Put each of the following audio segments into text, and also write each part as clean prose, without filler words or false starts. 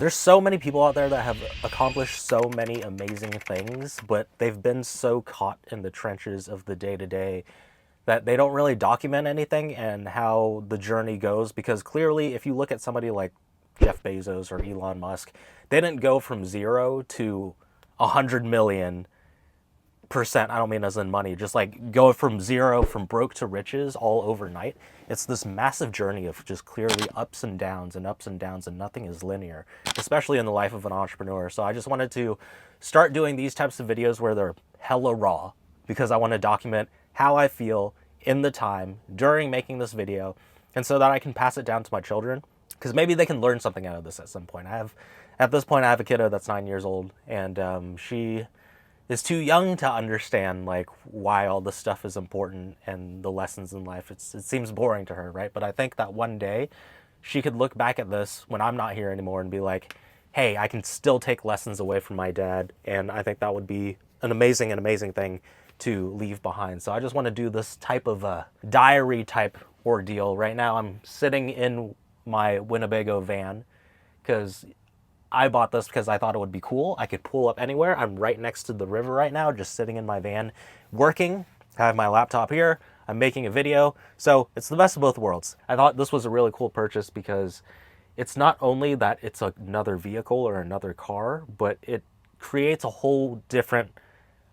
There's so many people out there that have accomplished so many amazing things, but they've been so caught in the trenches of the day to day that they don't really document anything and how the journey goes. Because clearly, if you look at somebody like Jeff Bezos or Elon Musk, they didn't go from 0 to 100 million percent. I don't mean as in money, just like go from 0, from broke to riches all overnight. It's this massive journey of just clearly ups and downs and ups and downs, and nothing is linear, especially in the life of an entrepreneur. So I just wanted to start doing these types of videos where they're hella raw, because I want to document how I feel in the time during making this video, and so that I can pass it down to my children, because maybe they can learn something out of this at some point. At this point, I have a kiddo that's 9 years old, and she is too young to understand like why all this stuff is important and the lessons in life. It seems boring to her, right? But I think that one day she could look back at this when I'm not here anymore and be like, hey, I can still take lessons away from my dad. And I think that would be an amazing thing to leave behind. So I just want to do this type of a diary type ordeal. Right now I'm sitting in my Winnebago van because I bought this because I thought it would be cool. I could pull up anywhere. I'm right next to the river right now, just sitting in my van, working. I have my laptop here. I'm making a video. So it's the best of both worlds. I thought this was a really cool purchase because it's not only that it's another vehicle or another car, but it creates a whole different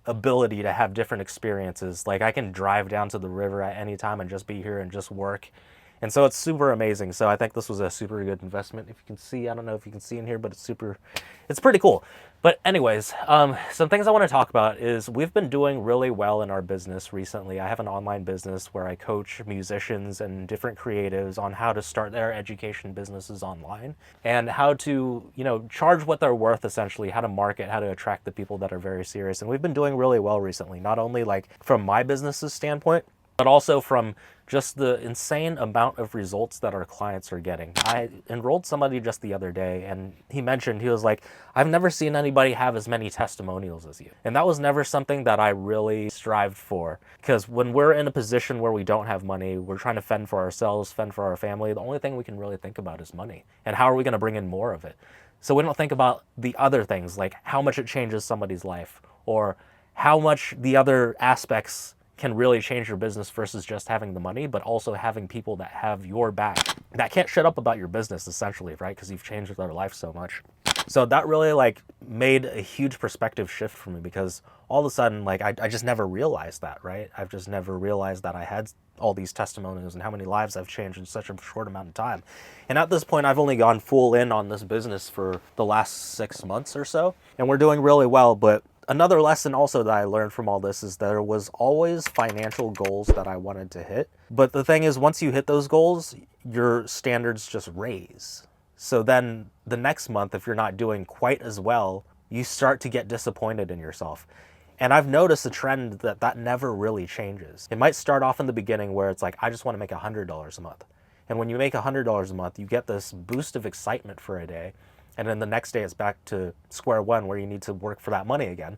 ability to have different experiences. Like I can drive down to the river at any time and just be here and just work. And so it's super amazing. So I think this was a super good investment. If you can see, I don't know if you can see in here, but it's pretty cool. But anyways, some things I want to talk about is we've been doing really well in our business recently. I have an online business where I coach musicians and different creatives on how to start their education businesses online and how to, charge what they're worth, essentially, how to market, how to attract the people that are very serious. And we've been doing really well recently, not only like from my business's standpoint, but also from just the insane amount of results that our clients are getting. I enrolled somebody just the other day, and he was like, I've never seen anybody have as many testimonials as you. And that was never something that I really strived for, because when we're in a position where we don't have money, we're trying to fend for ourselves, fend for our family, the only thing we can really think about is money. And how are we gonna bring in more of it? So we don't think about the other things, like how much it changes somebody's life, or how much the other aspects can really change your business versus just having the money, but also having people that have your back, that can't shut up about your business, essentially, right? Because you've changed their life so much. So that really like made a huge perspective shift for me, because all of a sudden, like I just never realized that, right? I've just never realized that I had all these testimonials and how many lives I've changed in such a short amount of time. And at this point, I've only gone full in on this business for the last 6 months or so, and we're doing really well. But another lesson also that I learned from all this is there was always financial goals that I wanted to hit. But the thing is, once you hit those goals, your standards just raise. So then the next month, if you're not doing quite as well, you start to get disappointed in yourself. And I've noticed a trend that never really changes. It might start off in the beginning where it's like, I just want to make $100 a month. And when you make $100 a month, you get this boost of excitement for a day. And then the next day it's back to square one where you need to work for that money again.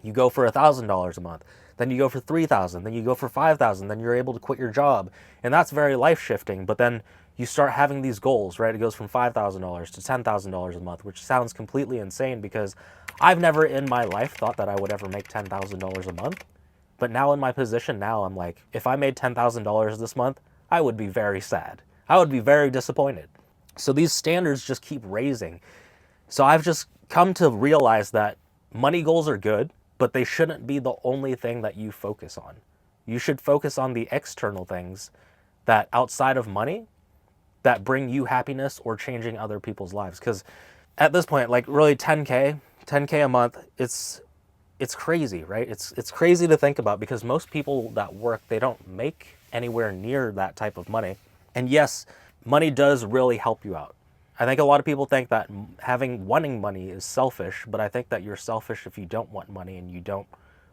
You go for $1,000 a month, then you go for $3,000, then you go for $5,000, then you're able to quit your job. And that's very life shifting. But then you start having these goals, right? It goes from $5,000 to $10,000 a month, which sounds completely insane, because I've never in my life thought that I would ever make $10,000 a month. But now in my position now, I'm like, if I made $10,000 this month, I would be very sad. I would be very disappointed. So these standards just keep raising. So I've just come to realize that money goals are good, but they shouldn't be the only thing that you focus on. You should focus on the external things that outside of money that bring you happiness or changing other people's lives. Because at this point, like really 10K a month, it's crazy, right? It's crazy to think about, because most people that work, they don't make anywhere near that type of money. And yes, money does really help you out. I think a lot of people think that wanting money is selfish, but I think that you're selfish if you don't want money and you don't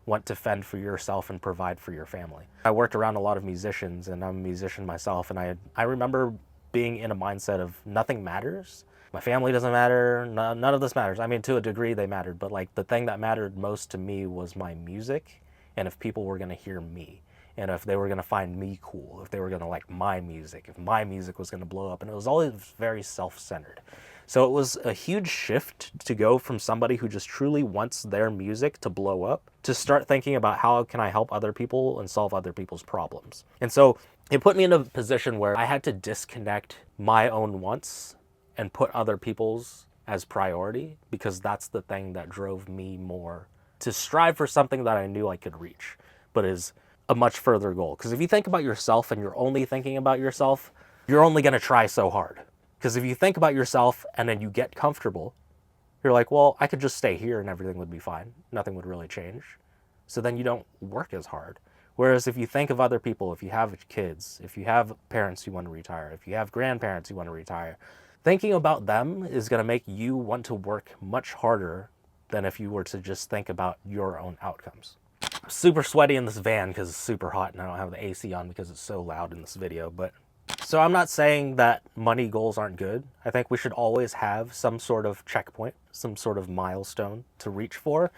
want to fend for yourself and provide for your family. I worked around a lot of musicians, and I'm a musician myself, and I remember being in a mindset of nothing matters. My family doesn't matter, none of this matters. I mean, to a degree they mattered, but like the thing that mattered most to me was my music, and if people were gonna hear me. And if they were going to find me cool, if they were going to like my music, if my music was going to blow up. And it was always very self-centered. So it was a huge shift to go from somebody who just truly wants their music to blow up to start thinking about how can I help other people and solve other people's problems. And so it put me in a position where I had to disconnect my own wants and put other people's as priority, because that's the thing that drove me more to strive for something that I knew I could reach, but is a much further goal. Because if you think about yourself and you're only thinking about yourself, you're only going to try so hard. Because if you think about yourself and then you get comfortable, you're like, well, I could just stay here and everything would be fine. Nothing would really change. So then you don't work as hard. Whereas if you think of other people, if you have kids, if you have parents who want to retire, if you have grandparents who want to retire, thinking about them is going to make you want to work much harder than if you were to just think about your own outcomes. I'm super sweaty in this van because it's super hot and I don't have the AC on because it's so loud in this video. But so I'm not saying that money goals aren't good. I think we should always have some sort of checkpoint, some sort of milestone to reach for.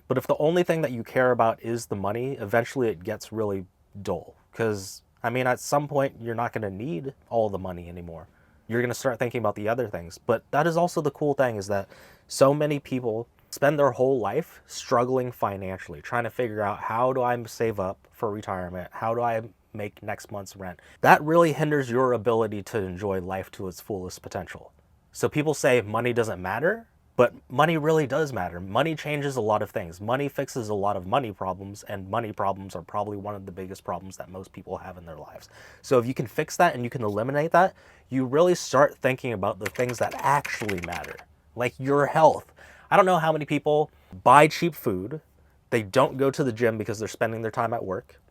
But if the only thing that you care about is the money, eventually it gets really dull. Because, I mean, at some point, you're not going to need all the money anymore. You're going to start thinking about the other things. But that is also the cool thing, is that so many people spend their whole life struggling financially, trying to figure out, how do I save up for retirement? How do I make next month's rent? That really hinders your ability to enjoy life to its fullest potential. So people say money doesn't matter, but money really does matter. Money changes a lot of things. Money fixes a lot of money problems, and money problems are probably one of the biggest problems that most people have in their lives. So if you can fix that and you can eliminate that, you really start thinking about the things that actually matter, like your health. I don't know how many people buy cheap food. They don't go to the gym because they're spending their time at work.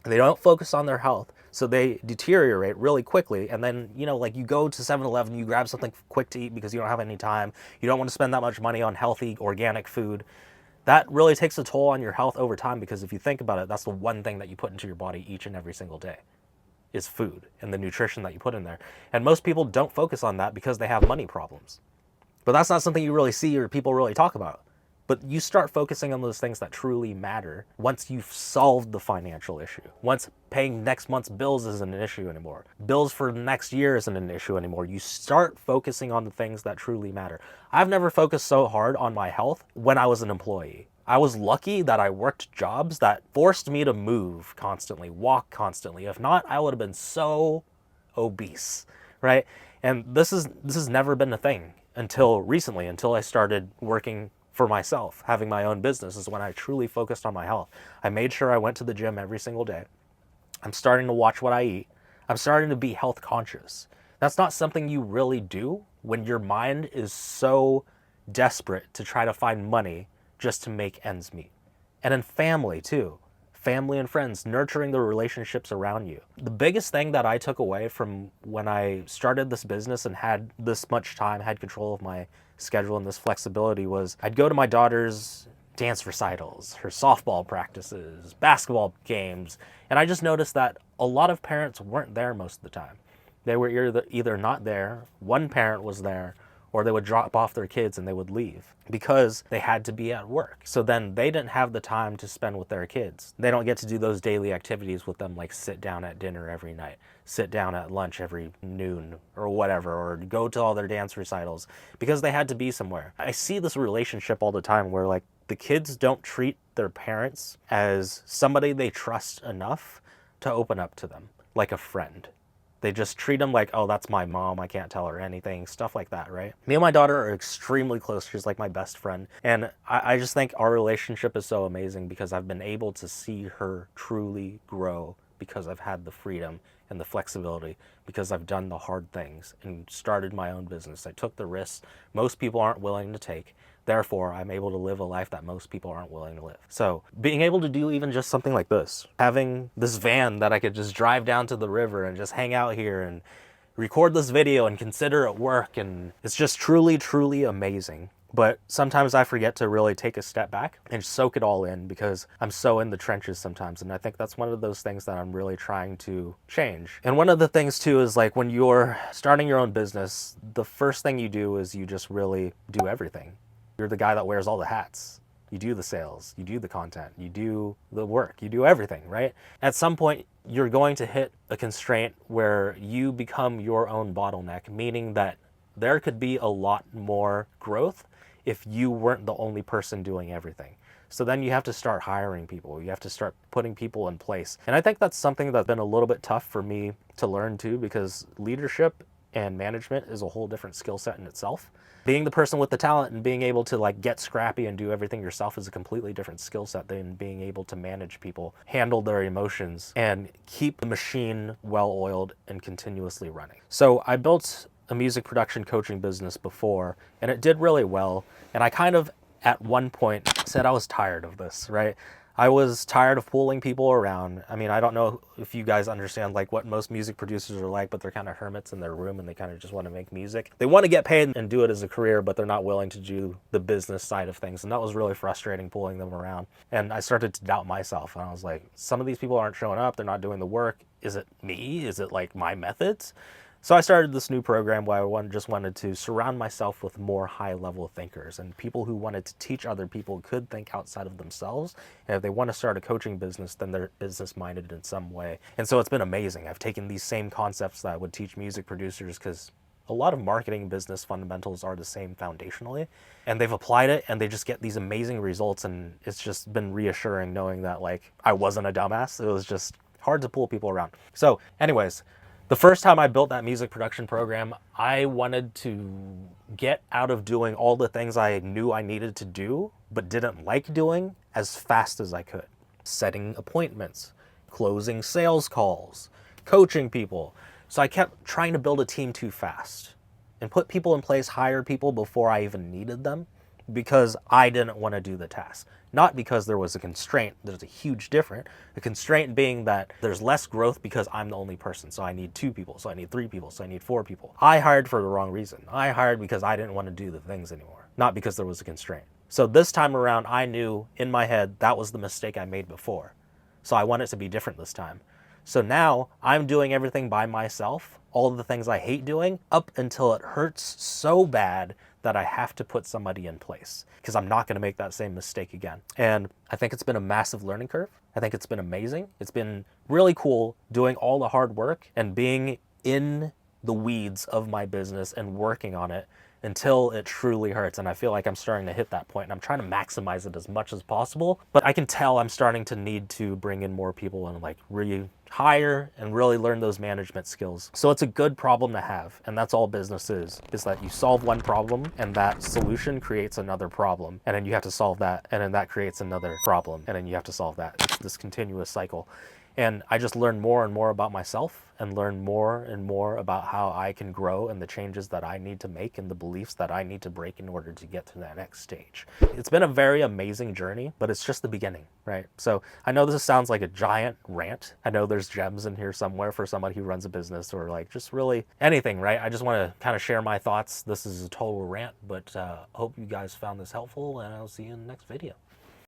They don't focus on their health, so they deteriorate really quickly. And then, you know, like you go to 7-Eleven, you grab something quick to eat because you don't have any time. You don't want to spend that much money on healthy, organic food. That really takes a toll on your health over time, because if you think about it, that's the one thing that you put into your body each and every single day is food and the nutrition that you put in there. And most people don't focus on that because they have money problems. But that's not something you really see or people really talk about. But you start focusing on those things that truly matter once you've solved the financial issue. Once paying next month's bills isn't an issue anymore. Bills for next year isn't an issue anymore. You start focusing on the things that truly matter. I've never focused so hard on my health when I was an employee. I was lucky that I worked jobs that forced me to move constantly, walk constantly. If not, I would have been so obese, right? And this has never been a thing until recently, until I started working for myself. Having my own business is when I truly focused on my health. I made sure I went to the gym every single day. I'm starting to watch what I eat. I'm starting to be health conscious. That's not something you really do when your mind is so desperate to try to find money just to make ends meet. And in family too. Family and friends, nurturing the relationships around you. The biggest thing that I took away from when I started this business and had this much time, had control of my schedule and this flexibility, was I'd go to my daughter's dance recitals, her softball practices, basketball games, and I just noticed that a lot of parents weren't there most of the time. They were either not there, one parent was there, or they would drop off their kids and they would leave because they had to be at work. So then they didn't have the time to spend with their kids. They don't get to do those daily activities with them, like sit down at dinner every night, sit down at lunch every noon or whatever, or go to all their dance recitals because they had to be somewhere. I see this relationship all the time where like the kids don't treat their parents as somebody they trust enough to open up to them, like a friend. They just treat them like, oh, that's my mom, I can't tell her anything, stuff like that, right? Me and my daughter are extremely close. She's like my best friend. And I just think our relationship is so amazing because I've been able to see her truly grow because I've had the freedom and the flexibility, because I've done the hard things and started my own business. I took the risks most people aren't willing to take. Therefore, I'm able to live a life that most people aren't willing to live. So being able to do even just something like this, having this van that I could just drive down to the river and just hang out here and record this video and consider it work, and it's just truly, truly amazing. But sometimes I forget to really take a step back and soak it all in because I'm so in the trenches sometimes. And I think that's one of those things that I'm really trying to change. And one of the things too is like when you're starting your own business, the first thing you do is you just really do everything. You're the guy that wears all the hats. You do the sales, you do the content, you do the work, you do everything, right? At some point, you're going to hit a constraint where you become your own bottleneck, meaning that there could be a lot more growth if you weren't the only person doing everything. So then you have to start hiring people. You have to start putting people in place. And I think that's something that's been a little bit tough for me to learn too, because leadership and management is a whole different skill set in itself. Being the person with the talent and being able to like get scrappy and do everything yourself is a completely different skill set than being able to manage people, handle their emotions, and keep the machine well-oiled and continuously running. So I built a music production coaching business before, and it did really well. And I kind of, at one point, said I was tired of this, right? I was tired of pulling people around. I mean, I don't know if you guys understand like what most music producers are like, but they're kind of hermits in their room and they kind of just want to make music. They want to get paid and do it as a career, but they're not willing to do the business side of things. And that was really frustrating, pulling them around. And I started to doubt myself. And I was like, some of these people aren't showing up. They're not doing the work. Is it me? Is it like my methods? So I started this new program where I just wanted to surround myself with more high-level thinkers and people who wanted to teach other people could think outside of themselves. And if they want to start a coaching business, then they're business-minded in some way. And so it's been amazing. I've taken these same concepts that I would teach music producers, because a lot of marketing business fundamentals are the same foundationally, and they've applied it and they just get these amazing results. And it's just been reassuring knowing that like I wasn't a dumbass. It was just hard to pull people around. So anyways, the first time I built that music production program, I wanted to get out of doing all the things I knew I needed to do, but didn't like doing, as fast as I could. Setting appointments, closing sales calls, coaching people. So I kept trying to build a team too fast and put people in place, hire people before I even needed them, because I didn't want to do the task. Not because there was a constraint. There's a huge difference. The constraint being that there's less growth because I'm the only person. So I need 2 people. So I need 3 people. So I need 4 people. I hired for the wrong reason. I hired because I didn't want to do the things anymore, not because there was a constraint. So this time around, I knew in my head that was the mistake I made before. So I want it to be different this time. So now I'm doing everything by myself, all of the things I hate doing, up until it hurts so bad that I have to put somebody in place, because I'm not going to make that same mistake again. And I think it's been a massive learning curve. I think it's been amazing. It's been really cool doing all the hard work and being in the weeds of my business and working on it until it truly hurts. And I feel like I'm starting to hit that point, and I'm trying to maximize it as much as possible. But I can tell I'm starting to need to bring in more people and like hire and really learn those management skills. So it's a good problem to have. And that's all business is that you solve one problem and that solution creates another problem. And then you have to solve that. And then that creates another problem. And then you have to solve that. It's this continuous cycle. And I just learned more and more about myself and learned more and more about how I can grow and the changes that I need to make and the beliefs that I need to break in order to get to that next stage. It's been a very amazing journey, but it's just the beginning, right? So I know this sounds like a giant rant. I know there's gems in here somewhere for somebody who runs a business or like just really anything, right? I just want to kind of share my thoughts. This is a total rant, but hope you guys found this helpful, and I'll see you in the next video.